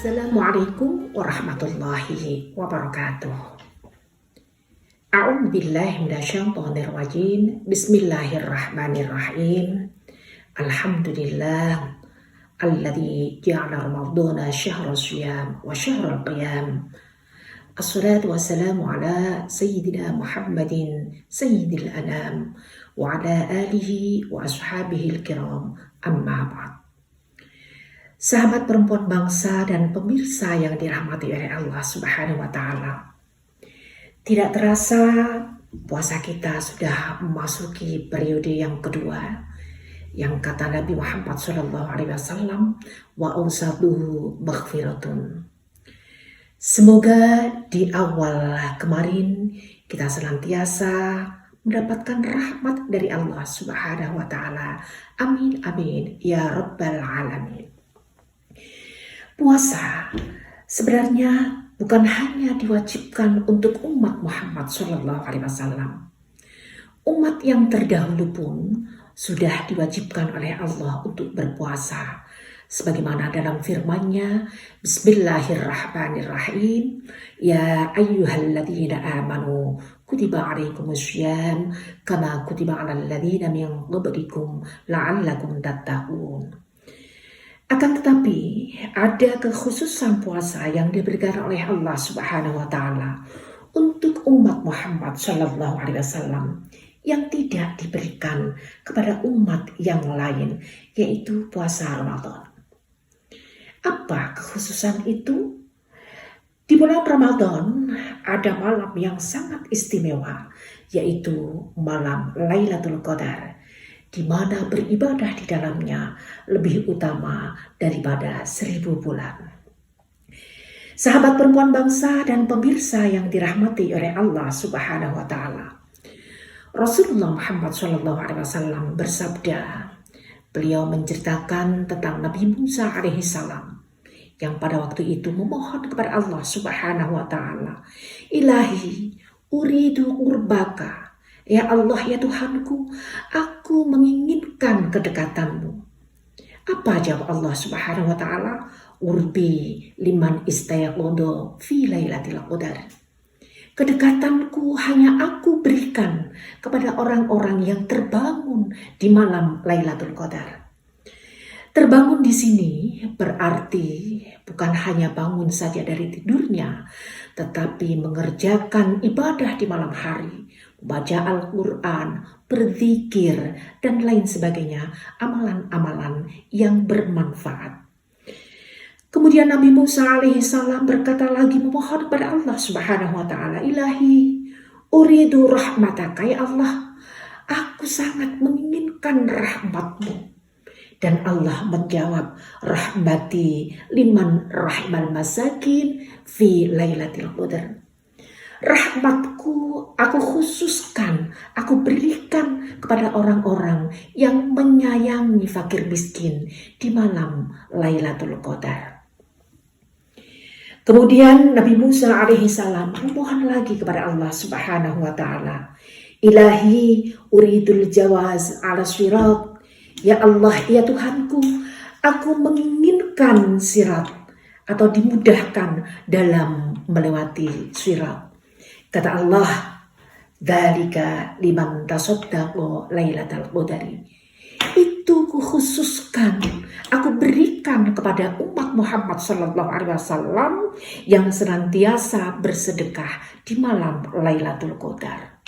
Assalamualaikum warahmatullahi wabarakatuh. A'udzu billahi minasyaitonir rajim. Bismillahirrahmanirrahim. Alhamdulillah alladzi ja'ala ramadhana syahra shiyam wa syahra qiyam. Assalatu wassalamu ala sayyidina Muhammadin sayyidil anam wa ala alihi wa ashabihi al-kiram, amma ba'd. Sahabat perempuan bangsa dan pemirsa yang dirahmati oleh Allah Subhanahu wa Ta'ala, tidak terasa puasa kita sudah memasuki periode yang kedua, yang kata Nabi Muhammad SAW, wa awsaduhu maghfiratun. Semoga di awal kemarin kita senantiasa mendapatkan rahmat dari Allah Subhanahu wa Ta'ala. Amin amin ya rabbal alamin. Puasa sebenarnya bukan hanya diwajibkan untuk umat Muhammad SAW. Umat yang terdahulu pun sudah diwajibkan oleh Allah untuk berpuasa. Sebagaimana dalam firman-Nya, Bismillahirrahmanirrahim, Ya ayyuhalladzina amanu kutiba alaikumussyam kama kutiba alal ladzina min qablikum la'allakum tattaqun. Akan tetapi ada kekhususan puasa yang diberikan oleh Allah Subhanahu wa Ta'ala untuk umat Muhammad SAW yang tidak diberikan kepada umat yang lain, yaitu puasa Ramadan. Apa kekhususan itu? Di bulan Ramadan ada malam yang sangat istimewa, yaitu malam Lailatul Qadar, di mana beribadah di dalamnya lebih utama daripada 1000 bulan. Sahabat perempuan bangsa dan pemirsa yang dirahmati oleh Allah Subhanahu wa Ta'ala, Rasulullah Muhammad SAW bersabda, beliau menceritakan tentang Nabi Musa alaihissalam yang pada waktu itu memohon kepada Allah Subhanahu wa Ta'ala, Ilahi uridu qurbaka, ya Allah, ya Tuhanku, aku menginginkan kedekatan-Mu. Apa jawab Allah Subhanahu wa Ta'ala? Urbi liman istayaqodo fi lailatul qadar. Kedekatanku hanya aku berikan kepada orang-orang yang terbangun di malam Lailatul Qadar. Terbangun di sini berarti bukan hanya bangun saja dari tidurnya, tetapi mengerjakan ibadah di malam hari, baca Al-Quran, berzikir, dan lain sebagainya, amalan-amalan yang bermanfaat. Kemudian Nabi Musa alaihissalam berkata lagi, memohon kepada Allah Subhanahu wa Ta'ala, Ilahi uridu rahmataka, ya Allah, aku sangat menginginkan rahmat-Mu. Dan Allah menjawab, rahmati liman rahmal masakin fi lailatul qadar. Rahmatku aku khususkan, aku berikan kepada orang-orang yang menyayangi fakir miskin di malam Lailatul Qadar. Kemudian Nabi Musa alaihissalam memohon lagi kepada Allah Subhanahu wa Ta'ala, Ilahi uridul jawaz ala sirat. Ya Allah, ya Tuhanku, aku menginginkan sirat atau dimudahkan dalam melewati sirat. Kata Allah, dzalika liman tasaddaqa lailatal qadari. Itu kukhususkan, aku berikan kepada umat Muhammad SAW yang senantiasa bersedekah di malam Lailatul Qadar.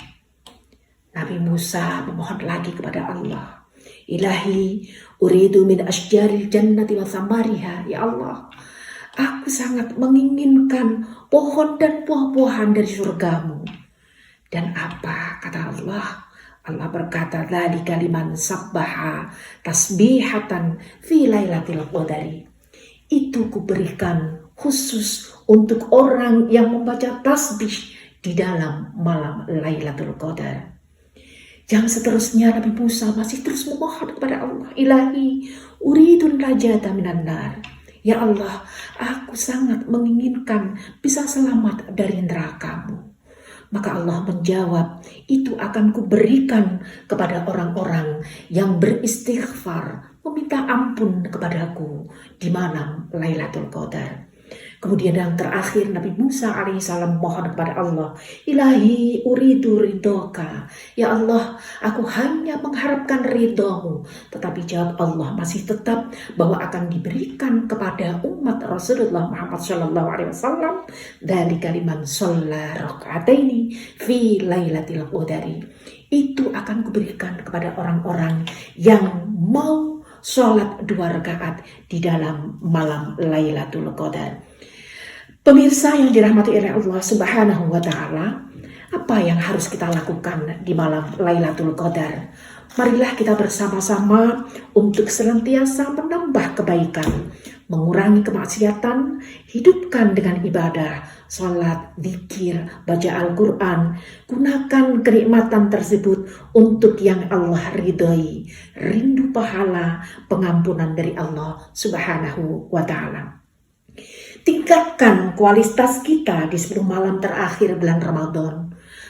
Nabi Musa memohon lagi kepada Allah, Ilahi uridu min asjaril jannati wa thamariha, ya Allah, aku sangat menginginkan pohon dan buah-buahan dari surgamu. Dan apa kata Allah? Allah berkata, dzalika liman sabbaha tasbihatan fi lailatul qadari. Itu kuberikan khusus untuk orang yang membaca tasbih di dalam malam Lailatul Qadar. Yang seterusnya Nabi Musa masih terus memohon kepada Allah, Ilahi uridun najata minan nar. Ya Allah, aku sangat menginginkan bisa selamat dari neraka-Mu. Maka Allah menjawab, itu akan kuberikan kepada orang-orang yang beristighfar, meminta ampun kepadaku di malam Lailatul Qadar. Kemudian yang terakhir Nabi Musa alaihissalam mohon kepada Allah, Ilahi uridu ridhoka. Ya Allah, aku hanya mengharapkan ridhomu. Tetapi jawab Allah masih tetap bahwa akan diberikan kepada umat Rasulullah Muhammad SAW dari kalimat sholla rakaataini fi lailatul qadari. Itu akan kuberikan kepada orang-orang yang mau sholat 2 rakaat di dalam malam Lailatul Qadar. Pemirsa yang dirahmati oleh Allah Subhanahu wa Ta'ala, apa yang harus kita lakukan di malam Lailatul Qadar? Marilah kita bersama-sama untuk senantiasa menambah kebaikan, mengurangi kemaksiatan, hidupkan dengan ibadah, salat, zikir, baca Al-Quran. Gunakan kenikmatan tersebut untuk yang Allah ridhoi, rindu pahala pengampunan dari Allah Subhanahu wa Ta'ala. Tingkatkan kualitas kita di 10 malam terakhir bulan Ramadan.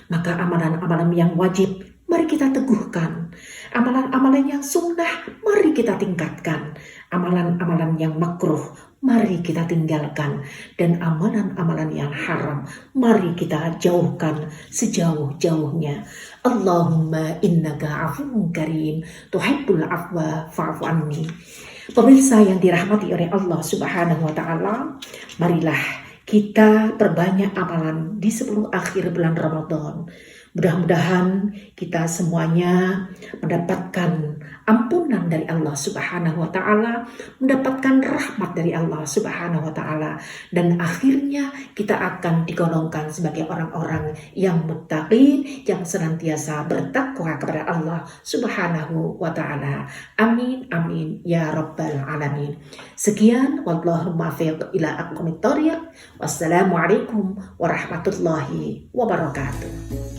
Maka amalan-amalan yang wajib, mari kita teguhkan. Amalan-amalan yang sunnah, mari kita tingkatkan. Amalan-amalan yang makruh, mari kita tinggalkan. Dan amalan-amalan yang haram, mari kita jauhkan sejauh-jauhnya. Allahumma innaka afuwwun karim, tuhibbul afwa fa'fu anni. Pemirsa yang dirahmati oleh Allah Subhanahu wa Ta'ala, marilah kita perbanyak amalan di 10 akhir bulan Ramadan. Mudah-mudahan kita semuanya mendapatkan ampunan dari Allah Subhanahu wa Ta'ala, mendapatkan rahmat dari Allah Subhanahu wa Ta'ala, dan akhirnya kita akan digolongkan sebagai orang-orang yang muttaqin, yang senantiasa bertakwa kepada Allah Subhanahu wa Ta'ala. Amin amin ya rabbal alamin. Sekian, wallahu muwaffiq ila aqwamit thoriq. Wassalamualaikum warahmatullahi wabarakatuh.